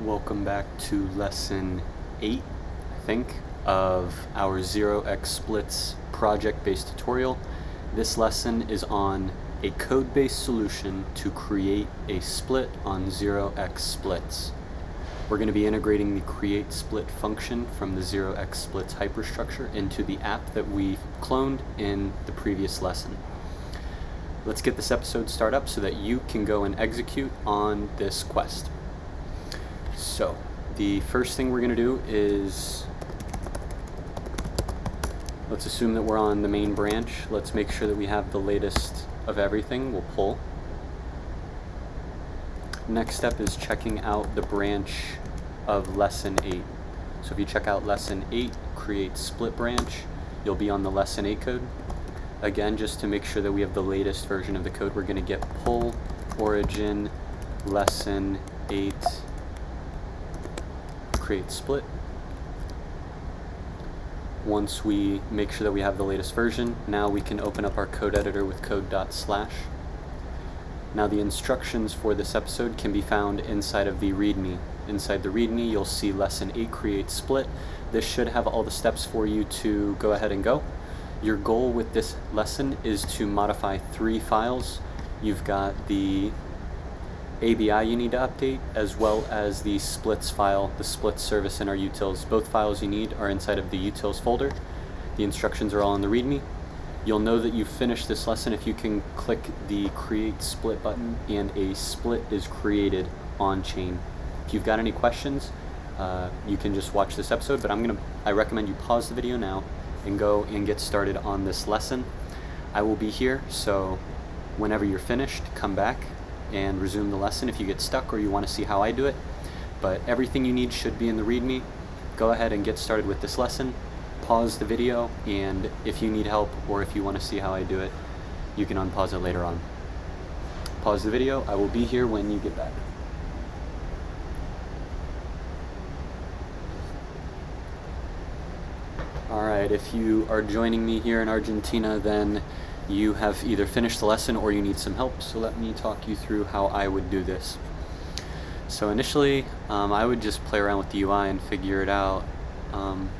Welcome back to lesson 8, I think, of our 0xSplits project-based tutorial. This lesson is on a code-based solution to create a split on 0xSplits. We're going to be integrating the createSplit function from the 0xSplits hyperstructure into the app that we cloned in the previous lesson. Let's get this episode started up so that you can go and execute on this quest. So, the first thing we're going to do is, let's assume that we're on the main branch. Let's make sure that we have the latest of everything. We'll pull. Next step is checking out the branch of lesson 8. So if you check out lesson 8, create split branch, you'll be on the lesson 8 code. Again, just to make sure that we have the latest version of the code, we're going to get pull origin lesson 8 create split. Once we make sure that we have the latest version, now we can open up our code editor with code./ Now the instructions for this episode can be found inside of the README. Inside the README, you'll see lesson 8 create split. This should have all the steps for you to go ahead and go. Your goal with this lesson is to modify 3 files. You've got the ABI you need to update, as well as the splits file, the splits service in our utils. Both files you need are inside of the utils folder. The instructions are all in the README. You'll know that you've finished this lesson if you can click the create split button and a split is created on chain. If you've got any questions, you can just watch this episode, but I recommend you pause the video now and go and get started on this lesson. I will be here, so whenever you're finished, come back and resume the lesson if you get stuck or you want to see how I do it. But everything you need should be in the README. Go ahead and get started with this lesson. Pause the video, and if you need help or if you want to see how I do it, you can unpause it later on. Pause the video. I will be here when you get back. Alright, if you are joining me here in Argentina, then you have either finished the lesson or you need some help, so let me talk you through how I would do this. So initially, I would just play around with the UI and figure it out,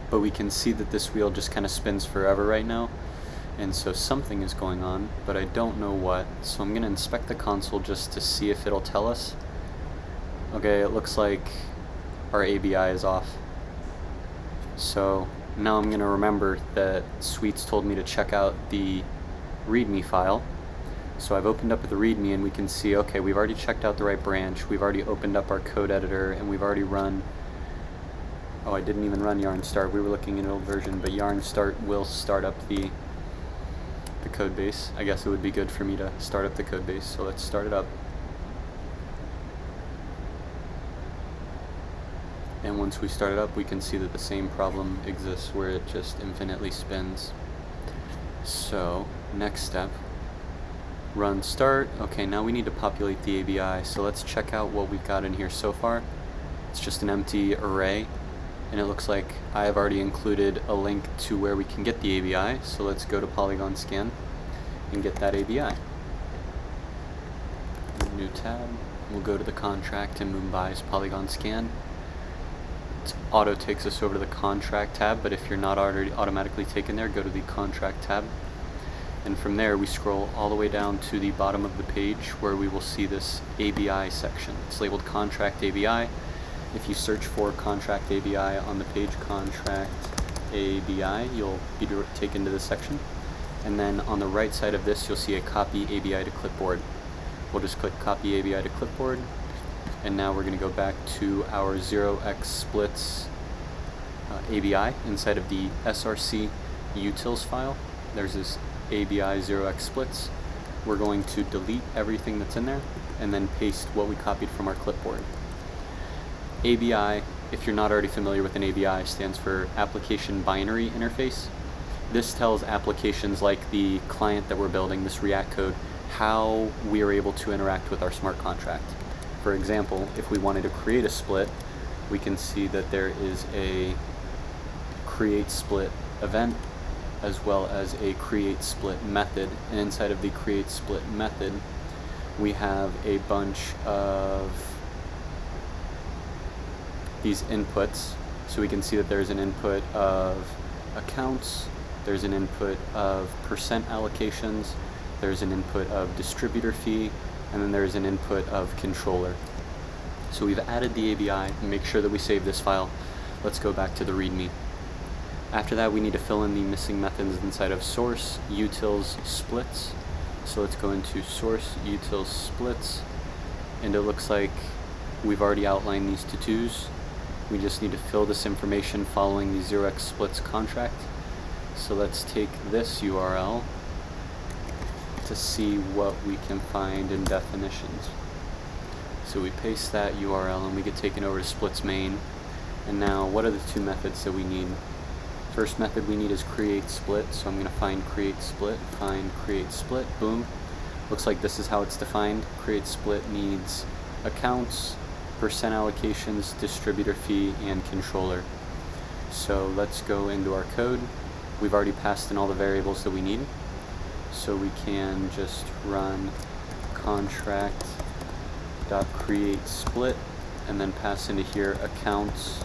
but we can see that this wheel just kind of spins forever right now, and so something is going on, but I don't know what. So I'm going to inspect the console just to see if it'll tell us. Okay, it looks like our ABI is off. So now I'm going to remember that Sweets told me to check out the README file. So I've opened up the README and we can see, okay, we've already checked out the right branch, we've already opened up our code editor, and we've already run, oh, I didn't even run yarn start. We were looking at an old version, but yarn start will start up the code base. I guess it would be good for me to start up the code base, so let's start it up. And once we start it up, we can see that the same problem exists where it just infinitely spins. So next step, run start. Okay, now we need to populate the ABI, so let's check out what we've got in here so far. It's just an empty array, and it looks like I have already included a link to where we can get the ABI, so let's go to Polygon Scan and get that ABI. New tab, we'll go to the contract in Mumbai's Polygon Scan. It auto takes us over to the contract tab, but if you're not already automatically taken there, go to the contract tab. And from there, we scroll all the way down to the bottom of the page where we will see this ABI section. It's labeled Contract ABI. If you search for Contract ABI on the page Contract ABI, you'll be taken to this section. And then on the right side of this, you'll see a Copy ABI to Clipboard. We'll just click Copy ABI to Clipboard. And now we're going to go back to our 0xSplits ABI inside of the src utils file. There's this ABI 0xSplits. We're going to delete everything that's in there and then paste what we copied from our clipboard. ABI, if you're not already familiar with an ABI, stands for Application Binary Interface. This tells applications like the client that we're building, this React code, how we are able to interact with our smart contract. For example, if we wanted to create a split, we can see that there is a create split event as well as a create split method, and inside of the create split method we have a bunch of these inputs. So we can see that there's an input of accounts, there's an input of percent allocations, there's an input of distributor fee, and then there's an input of controller. So we've added the ABI and make sure that we save this file. Let's go back to the README. After that, we need to fill in the missing methods inside of source utils splits. So let's go into source utils splits, and it looks like we've already outlined these to-dos. We just need to fill this information following the 0xSplits contract. So let's take this URL to see what we can find in definitions. So we paste that URL and we get taken over to splits main. And now what are the two methods that we need? First method we need is create split. So I'm going to find create split, boom. Looks like this is how it's defined. Create split needs accounts, percent allocations, distributor fee, and controller. So let's go into our code. We've already passed in all the variables that we need. So we can just run contract.create split and then pass into here accounts,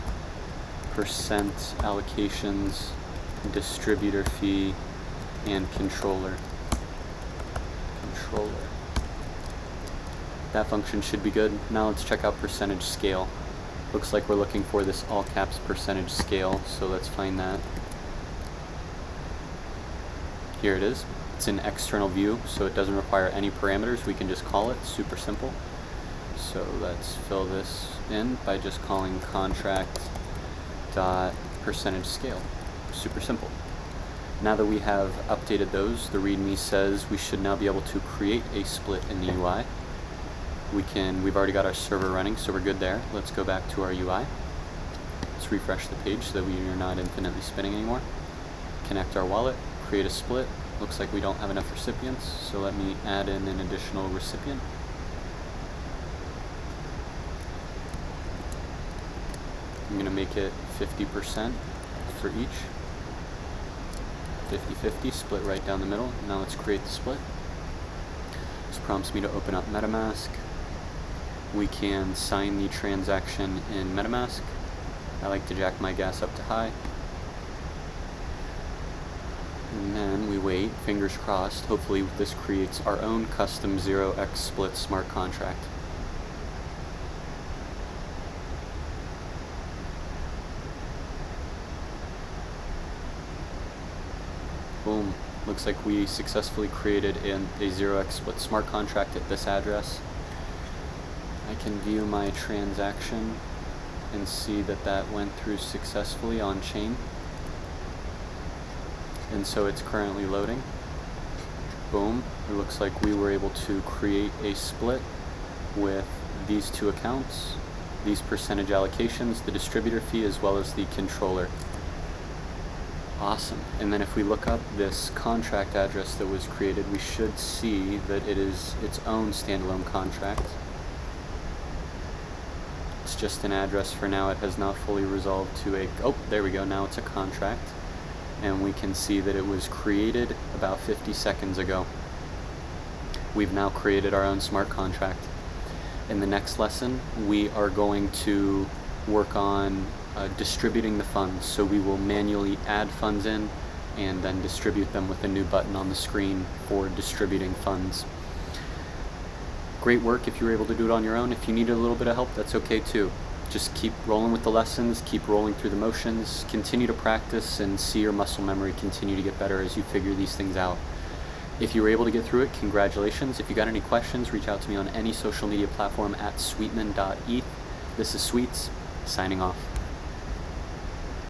percent allocations, distributor fee, and controller. That function should be good. Now let's check out percentage scale. Looks like we're looking for this all caps percentage scale, so let's find that. Here it is. It's an external view, so it doesn't require any parameters. We can just call it, super simple. So let's fill this in by just calling contract.percentage scale. Super simple. Now that we have updated those, the README says we should now be able to create a split in the UI. We've already got our server running, so we're good there. Let's go back to our UI. Let's refresh the page so that we are not infinitely spinning anymore. Connect our wallet, create a split. Looks like we don't have enough recipients, so let me add in an additional recipient. I'm going to make it 50% for each. 50-50, split right down the middle. Now let's create the split. This prompts me to open up MetaMask. We can sign the transaction in MetaMask. I like to jack my gas up to high. And then we wait, fingers crossed. Hopefully this creates our own custom 0xSplits smart contract. Boom. Looks like we successfully created a 0xSplits smart contract at this address. I can view my transaction and see that that went through successfully on chain. And so it's currently loading. Boom. It looks like we were able to create a split with these two accounts, these percentage allocations, the distributor fee, as well as the controller. Awesome. And then if we look up this contract address that was created, we should see that it is its own standalone contract. It's just an address for now. It has not fully resolved to a, oh, there we go. Now it's a contract. And we can see that it was created about 50 seconds ago. We've now created our own smart contract. In the next lesson, we are going to work on distributing the funds. So we will manually add funds in and then distribute them with a new button on the screen for distributing funds. Great work if you were able to do it on your own. If you needed a little bit of help, that's okay too. Just keep rolling with the lessons, keep rolling through the motions, continue to practice and see your muscle memory continue to get better as you figure these things out. If you were able to get through it, congratulations. If you got any questions, reach out to me on any social media platform at sweetman.eth. This is Sweets, signing off.